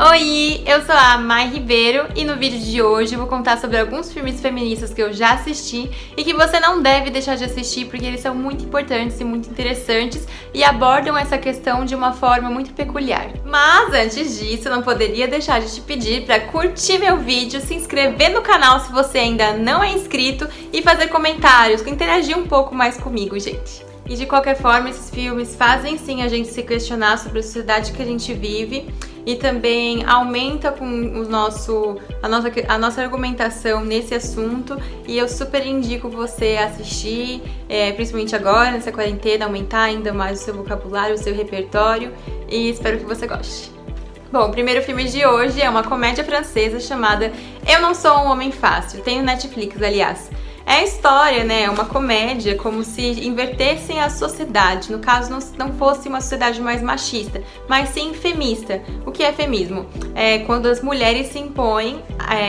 Oi, eu sou a Mai Ribeiro e no vídeo de hoje eu vou contar sobre alguns filmes feministas que eu já assisti e que você não deve deixar de assistir porque eles são muito importantes e muito interessantes e abordam essa questão de uma forma muito peculiar. Mas antes disso, eu não poderia deixar de te pedir para curtir meu vídeo, se inscrever no canal se você ainda não é inscrito e fazer comentários, interagir um pouco mais comigo, gente. E de qualquer forma, esses filmes fazem sim a gente se questionar sobre a sociedade que a gente vive e também aumenta com a nossa argumentação nesse assunto, e eu super indico você assistir, principalmente agora, nessa quarentena, aumentar ainda mais o seu vocabulário, o seu repertório, e espero que você goste. Bom, o primeiro filme de hoje é uma comédia francesa chamada Eu Não Sou um Homem Fácil, tem no Netflix, aliás. É a história, né? É uma comédia, como se invertessem a sociedade. No caso, não fosse uma sociedade mais machista, mas sim femista. O que é feminismo? É quando as mulheres se impõem,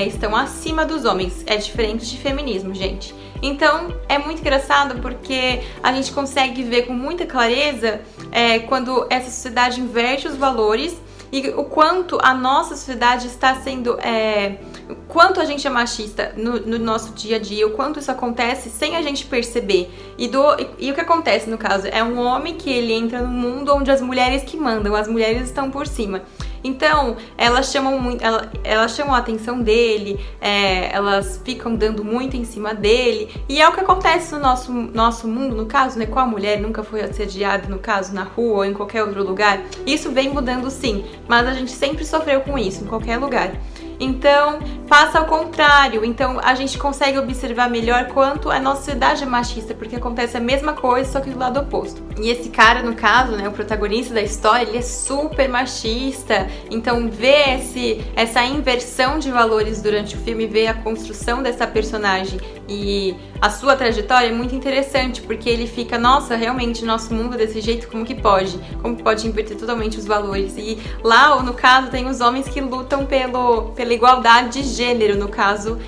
estão acima dos homens. É diferente de feminismo, gente. Então, é muito engraçado porque a gente consegue ver com muita clareza quando essa sociedade inverte os valores e o quanto a nossa sociedade está sendo... o quanto a gente é machista no nosso dia a dia, o quanto isso acontece sem a gente perceber. E o que acontece no caso? É um homem que ele entra no mundo onde as mulheres que mandam, as mulheres estão por cima. Então, elas chamam a atenção dele, elas ficam dando muito em cima dele, e é o que acontece no nosso mundo, no caso, né? Qual mulher nunca foi assediada, no caso, na rua ou em qualquer outro lugar? Isso vem mudando sim, mas a gente sempre sofreu com isso, em qualquer lugar. Então, passa ao contrário. Então, a gente consegue observar melhor quanto a nossa sociedade é machista, porque acontece a mesma coisa, só que do lado oposto. E esse cara, no caso, né, o protagonista da história, ele é super machista. Então, ver essa inversão de valores durante o filme, ver a construção dessa personagem e a sua trajetória é muito interessante, porque ele fica, nossa, realmente, nosso mundo é desse jeito, como que pode? Como pode inverter totalmente os valores? E lá, no caso, tem os homens que lutam pela igualdade de gênero, no caso,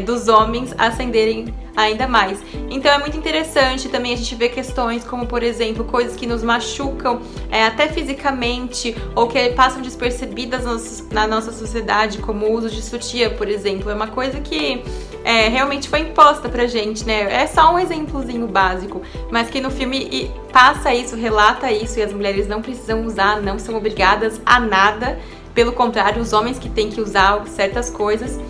dos homens ascenderem ainda mais. Então é muito interessante também a gente ver questões como, por exemplo, coisas que nos machucam até fisicamente ou que passam despercebidas na nossa sociedade, como o uso de sutiã, por exemplo. É uma coisa que realmente foi imposta pra gente, né? É só um exemplozinho básico, mas que no filme passa isso, relata isso, e as mulheres não precisam usar, não são obrigadas a nada. Pelo contrário, os homens que têm que usar certas coisas.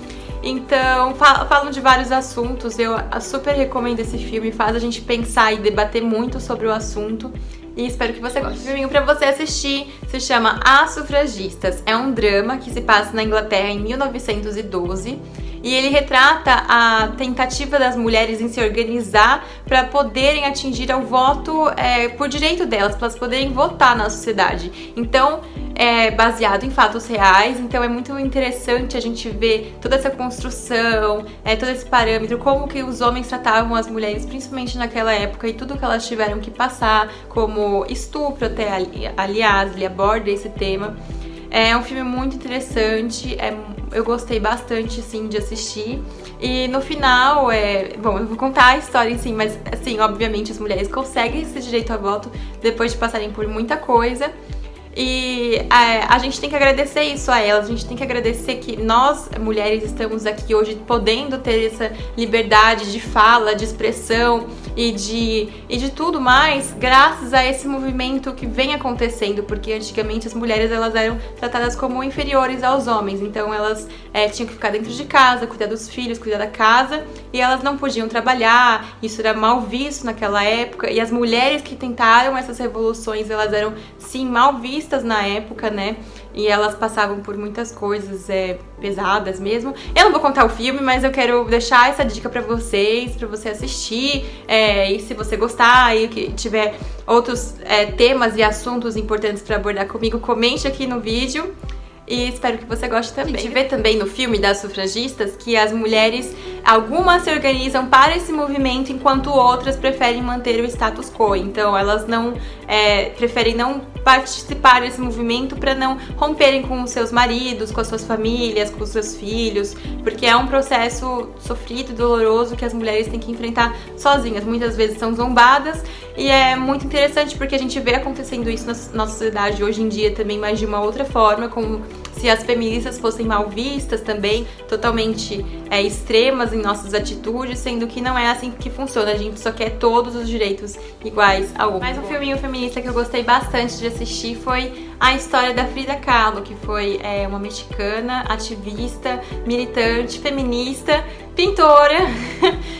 Então, falam de vários assuntos. Eu super recomendo esse filme, faz a gente pensar e debater muito sobre o assunto. E espero que você goste. O filminho pra você assistir se chama As Sufragistas. É um drama que se passa na Inglaterra em 1912. E ele retrata a tentativa das mulheres em se organizar para poderem atingir ao voto por direito delas, para elas poderem votar na sociedade. Então, é baseado em fatos reais, então é muito interessante a gente ver toda essa construção, todo esse parâmetro, como que os homens tratavam as mulheres, principalmente naquela época, e tudo que elas tiveram que passar, como estupro até, aliás, ele aborda esse tema. É um filme muito interessante, eu gostei bastante, sim, de assistir. E no final, bom, eu vou contar a história em si, mas, assim, obviamente as mulheres conseguem esse direito a voto depois de passarem por muita coisa. E a gente tem que agradecer isso a elas, a gente tem que agradecer que nós, mulheres, estamos aqui hoje podendo ter essa liberdade de fala, de expressão e de tudo mais, graças a esse movimento que vem acontecendo, porque antigamente as mulheres elas eram tratadas como inferiores aos homens, então elas tinham que ficar dentro de casa, cuidar dos filhos, cuidar da casa, e elas não podiam trabalhar, isso era mal visto naquela época, e as mulheres que tentaram essas revoluções, elas eram sim mal vistas na época, né? E elas passavam por muitas coisas pesadas mesmo. Eu não vou contar o filme, mas eu quero deixar essa dica pra vocês, pra você assistir. E se você gostar e que tiver outros temas e assuntos importantes pra abordar comigo, comente aqui no vídeo. E espero que você goste também. A gente vê também no filme das sufragistas que as mulheres, algumas se organizam para esse movimento, enquanto outras preferem manter o status quo. Então elas preferem não participar desse movimento para não romperem com os seus maridos, com as suas famílias, com os seus filhos, porque é um processo sofrido e doloroso que as mulheres têm que enfrentar sozinhas. Muitas vezes são zombadas e é muito interessante porque a gente vê acontecendo isso na nossa sociedade hoje em dia também, mas de uma outra forma, com se as feministas fossem mal vistas também, totalmente extremas em nossas atitudes, sendo que não é assim que funciona, a gente só quer todos os direitos iguais ao outro. Mas um filminho feminista que eu gostei bastante de assistir foi a história da Frida Kahlo, que foi uma mexicana, ativista, militante, feminista, pintora,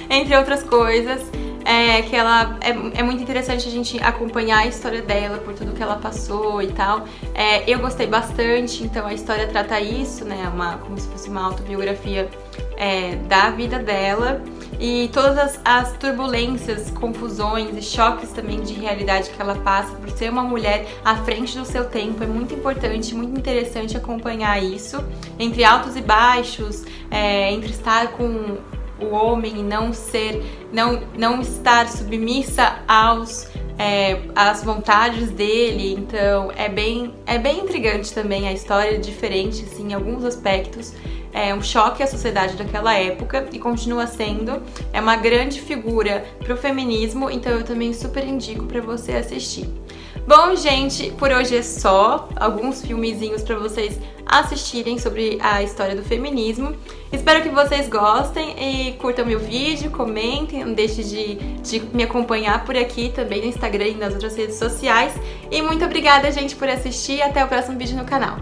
entre outras coisas. Que ela é muito interessante a gente acompanhar a história dela, por tudo que ela passou e tal. Eu gostei bastante, então a história trata isso, né, como se fosse uma autobiografia da vida dela e todas as turbulências, confusões e choques também de realidade que ela passa por ser uma mulher à frente do seu tempo. É muito importante, muito interessante acompanhar isso, entre altos e baixos, entre estar com o homem e não estar submissa às vontades dele. Então é bem intrigante também a história, diferente assim, em alguns aspectos. É um choque à sociedade daquela época e continua sendo. É uma grande figura pro feminismo, então eu também super indico pra você assistir. Bom, gente, por hoje é só. Alguns filmezinhos pra vocês assistirem sobre a história do feminismo. Espero que vocês gostem e curtam meu vídeo, comentem, não deixe de me acompanhar por aqui também no Instagram e nas outras redes sociais. E muito obrigada, gente, por assistir. Até o próximo vídeo no canal.